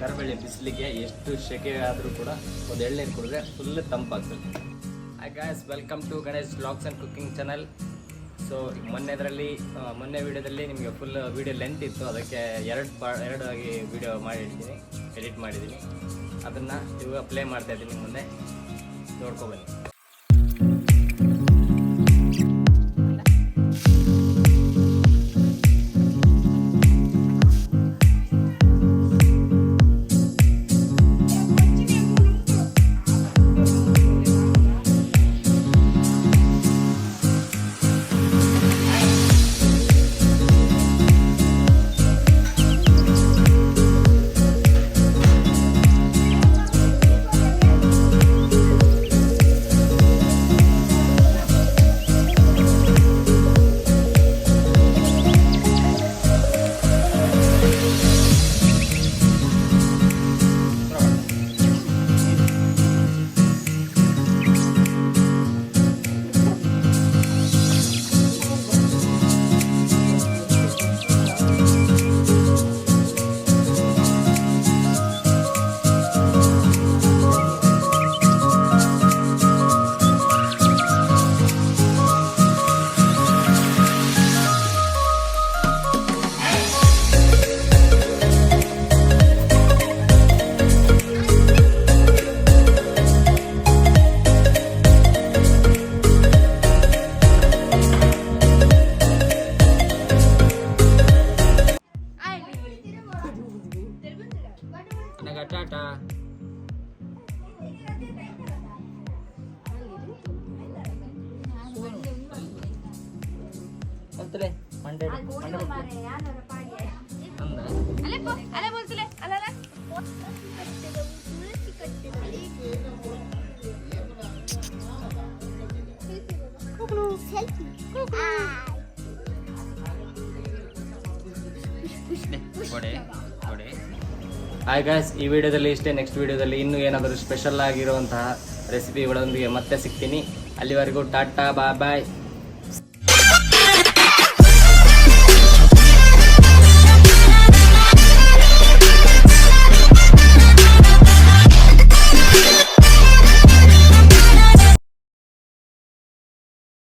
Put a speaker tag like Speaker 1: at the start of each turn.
Speaker 1: ಕರಿಬೇಳೆ ಬಿಸಿಲಿಗೆ ಎಷ್ಟು ಸೆಕೆ ಆದರೂ ಕೂಡ ಒಂದು ಎಳ್ನೀರು ಕುಡಿದ್ರೆ ಫುಲ್ ತಂಪಾಗ್ತದೆ. Hi guys, welcome to Ganesh vlogs and cooking channel. So ಮೊನ್ನೆ ವೀಡಿಯೋದಲ್ಲಿ ನಿಮಗೆ ಫುಲ್ ವೀಡಿಯೋ ಲೆಂತ್ ಇತ್ತು, ಅದಕ್ಕೆ ಎರಡು ಆಗಿ ವೀಡಿಯೋ ಮಾಡಿದ್ದೀನಿ, ಎಡಿಟ್ ಮಾಡಿದ್ದೀನಿ. ಅದನ್ನು ಇವಾಗ ಪ್ಲೇ ಮಾಡ್ತಾ ಇದ್ದೀನಿ, ಮುಂದೆ ನೋಡ್ಕೊಬನ್ನಿ. ಟಾಟಾ. ಹಾಯ್ ಗಾಯ್ಸ್, ಈ ವಿಡಿಯೋದಲ್ಲಿ ಇಷ್ಟೇ. ನೆಕ್ಸ್ಟ್ ವಿಡಿಯೋದಲ್ಲಿ ಇನ್ನೂ ಏನಾದರೂ ಸ್ಪೆಷಲ್ ಆಗಿರುವಂತಹ ರೆಸಿಪಿಗಳೊಂದಿಗೆ ಮತ್ತೆ ಸಿಗ್ತೀನಿ. ಅಲ್ಲಿವರೆಗೂ ಟಾಟಾ, ಬಾಯ್ ಬಾಯ್.